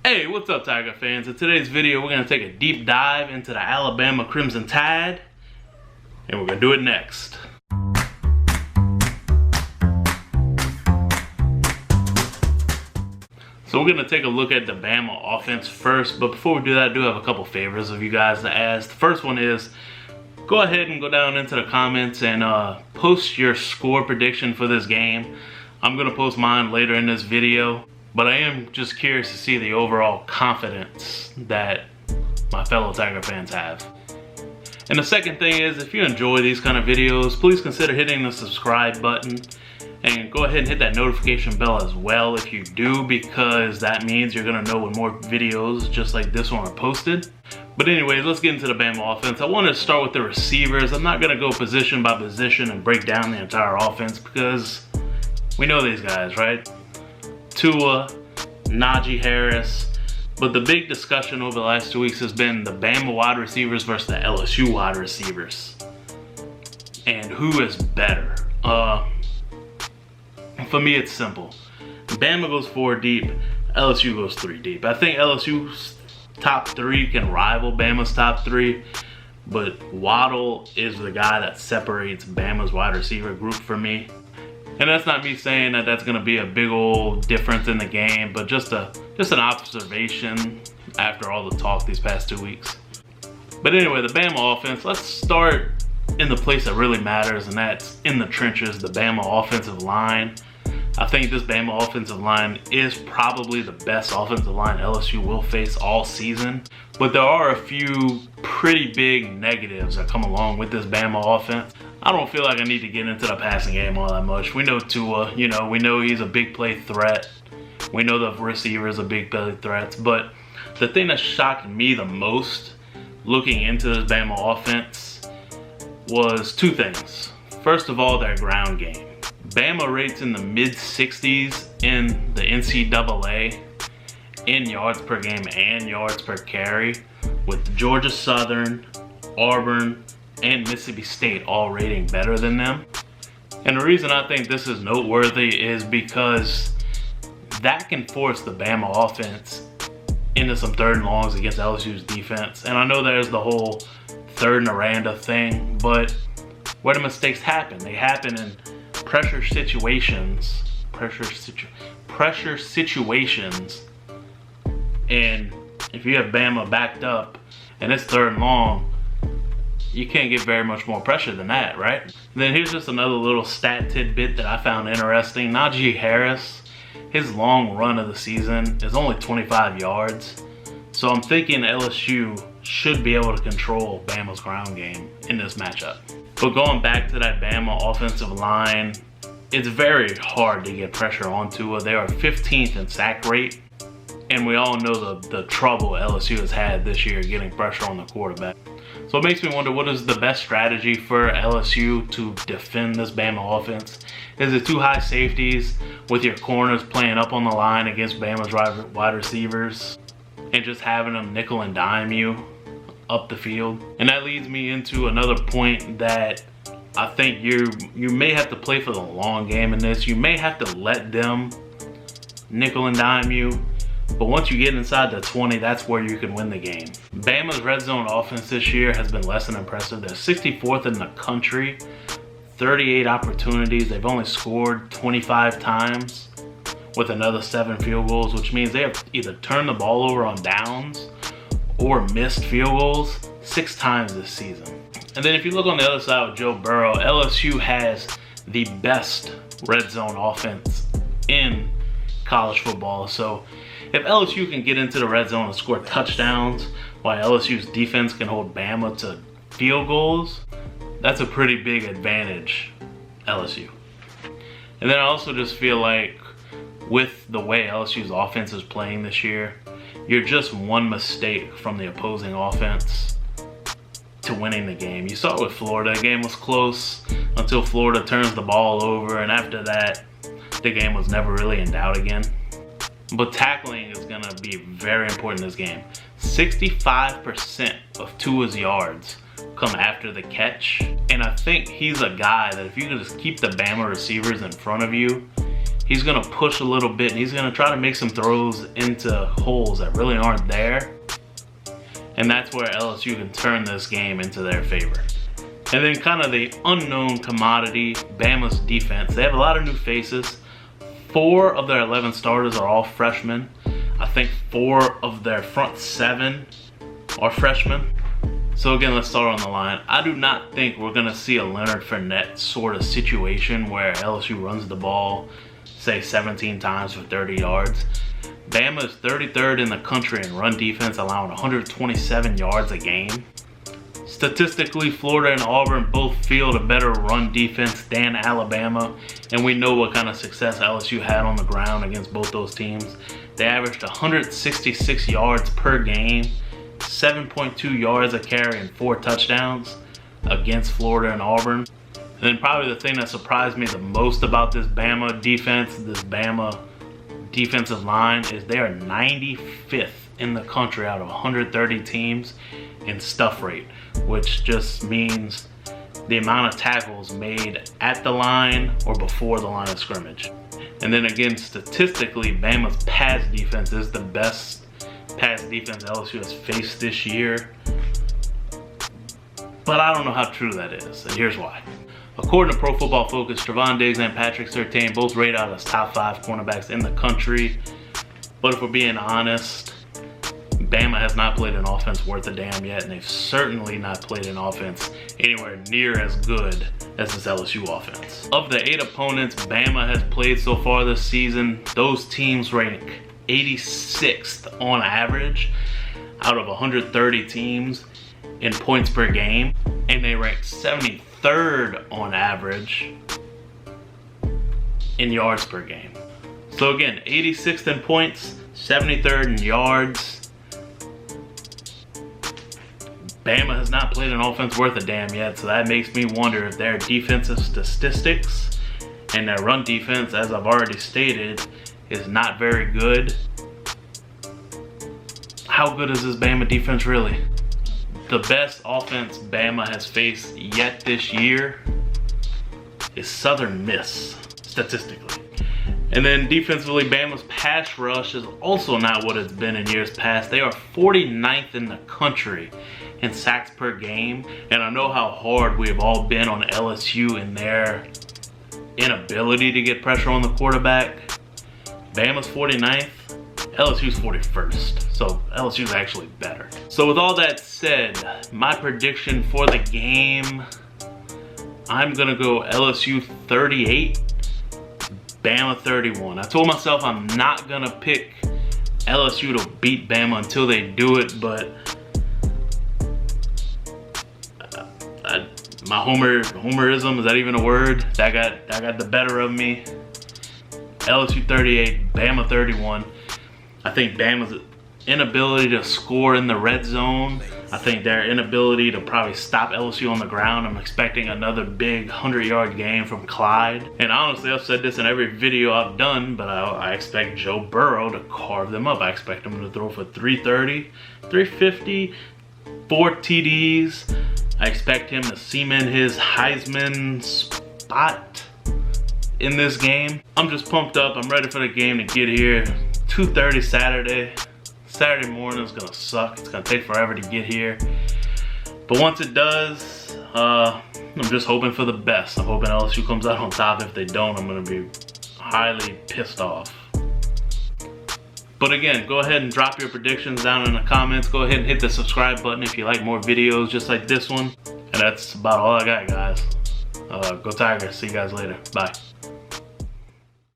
Hey, what's up, Tiger fans? In today's video, we're going to take a deep dive into the Alabama Crimson Tide, and we're going to do it next. So we're going to take a look at the Bama offense first, but before we do that, I do have a couple favors of you guys to ask. The first one is, go ahead and go down into the comments and post your score prediction for this game. I'm going to post mine later in this video. But I am just curious to see the overall confidence that my fellow Tiger fans have. And the second thing is, if you enjoy these kind of videos, please consider hitting the subscribe button. And go ahead and hit that notification bell as well if you do, because that means you're going to know when more videos just like this one are posted. But anyways, let's get into the Bama offense. I want to start with the receivers. I'm not going to go position by position and break down the entire offense because we know these guys, right? Tua, Najee Harris, but the big discussion over the last 2 weeks has been the Bama wide receivers versus the LSU wide receivers, and who is better. For me, it's simple. Bama goes 4 deep, LSU goes 3 deep. I think LSU's top 3 can rival Bama's top 3, but Waddle is the guy that separates Bama's wide receiver group for me. And that's not me saying that that's going to be a big old difference in the game, but just an observation after all the talk these past 2 weeks. But anyway, the Bama offense, let's start in the place that really matters, and that's in the trenches, the Bama offensive line. I think this Bama offensive line is probably the best offensive line LSU will face all season. But there are a few pretty big negatives that come along with this Bama offense. I don't feel like I need to get into the passing game all that much. We know Tua, we know he's a big play threat. We know the receivers are big play threats. But the thing that shocked me the most looking into this Bama offense was 2 things. First of all, their ground game. Bama rates in the mid-60s in the NCAA in yards per game and yards per carry, with Georgia Southern, Auburn, and Mississippi State all rating better than them. And the reason I think this is noteworthy is because that can force the Bama offense into some 3rd and longs against LSU's defense. And I know there's the whole 3rd and Aranda thing, but where the mistakes happen, they happen in pressure situations. And if you have Bama backed up and it's 3rd and long, you can't get very much more pressure than that, right? And then here's just another little stat tidbit that I found interesting. Najee Harris, his long run of the season is only 25 yards. So I'm thinking LSU should be able to control Bama's ground game in this matchup. But going back to that Bama offensive line, it's very hard to get pressure on Tua. They are 15th in sack rate. And we all know the trouble LSU has had this year getting pressure on the quarterback. So it makes me wonder, what is the best strategy for LSU to defend this Bama offense? Is it 2 high safeties with your corners playing up on the line against Bama's wide receivers and just having them nickel and dime you up the field? And that leads me into another point that I think you may have to play for the long game in this. You may have to let them nickel and dime you. But once you get inside the 20, that's where you can win the game. Bama's red zone offense this year has been less than impressive. They're 64th in the country, 38 opportunities. They've only scored 25 times with another 7 field goals, which means they have either turned the ball over on downs or missed field goals 6 times this season. And then if you look on the other side with Joe Burrow, LSU has the best red zone offense in college football. So if LSU can get into the red zone and score touchdowns while LSU's defense can hold Bama to field goals, that's a pretty big advantage, LSU. And then I also just feel like with the way LSU's offense is playing this year, you're just one mistake from the opposing offense to winning the game. You saw it with Florida. The game was close until Florida turns the ball over, and after that, the game was never really in doubt again. But tackling is going to be very important in this game. 65% of Tua's yards come after the catch. And I think he's a guy that if you can just keep the Bama receivers in front of you, he's gonna push a little bit and he's gonna try to make some throws into holes that really aren't there. And that's where LSU can turn this game into their favor. And then kind of the unknown commodity, Bama's defense. They have a lot of new faces. 4 of their 11 starters are all freshmen. I think 4 of their front 7 are freshmen. So again, let's start on the line. I do not think we're gonna see a Leonard Fournette sort of situation where LSU runs the ball, say 17 times for 30 yards. Bama is 33rd in the country in run defense, allowing 127 yards a game. Statistically, Florida and Auburn both field a better run defense than Alabama, and we know what kind of success LSU had on the ground against both those teams. They averaged 166 yards per game, 7.2 yards a carry, and 4 touchdowns against Florida and Auburn. And then probably the thing that surprised me the most about this Bama defense, this Bama defensive line, is they are 95th in the country out of 130 teams in stuff rate, which just means the amount of tackles made at the line or before the line of scrimmage. And then again, statistically, Bama's pass defense is the best pass defense LSU has faced this year. But I don't know how true that is, and here's why. According to Pro Football Focus, Trevon Diggs and Patrick Surtain both rated out as top 5 cornerbacks in the country. But if we're being honest, Bama has not played an offense worth a damn yet, and they've certainly not played an offense anywhere near as good as this LSU offense. Of the 8 opponents Bama has played so far this season, those teams rank 86th on average out of 130 teams in points per game, and they rank 73rd on average in yards per game. So again, 86th in points, 73rd in yards. Bama has not played an offense worth a damn yet, so that makes me wonder if their defensive statistics and their run defense, as I've already stated, is not very good. How good is this Bama defense really? The best offense Bama has faced yet this year is Southern Miss, statistically. And then defensively, Bama's pass rush is also not what it's been in years past. They are 49th in the country in sacks per game. And I know how hard we have all been on LSU in their inability to get pressure on the quarterback. Bama's 49th, LSU's 41st. So LSU's actually better. So with all that said, my prediction for the game, I'm gonna go LSU 38, Bama 31. I told myself I'm not gonna pick LSU to beat Bama until they do it, but my homerism, is that even a word? That got the better of me. LSU 38, Bama 31. I think Bama's inability to score in the red zone, I think their inability to probably stop LSU on the ground. I'm expecting another big 100-yard game from Clyde. And honestly, I've said this in every video I've done, but I expect Joe Burrow to carve them up. I expect him to throw for 330, 350, 4 TDs. I expect him to cement his Heisman spot in this game. I'm just pumped up. I'm ready for the game to get here. 2:30 Saturday. Saturday morning is gonna suck. It's gonna take forever to get here. But once it does, I'm just hoping for the best. I'm hoping LSU comes out on top. If they don't, I'm gonna be highly pissed off. But again, go ahead and drop your predictions down in the comments. Go ahead and hit the subscribe button if you like more videos just like this one. And that's about all I got, guys. Go Tigers. See you guys later. Bye.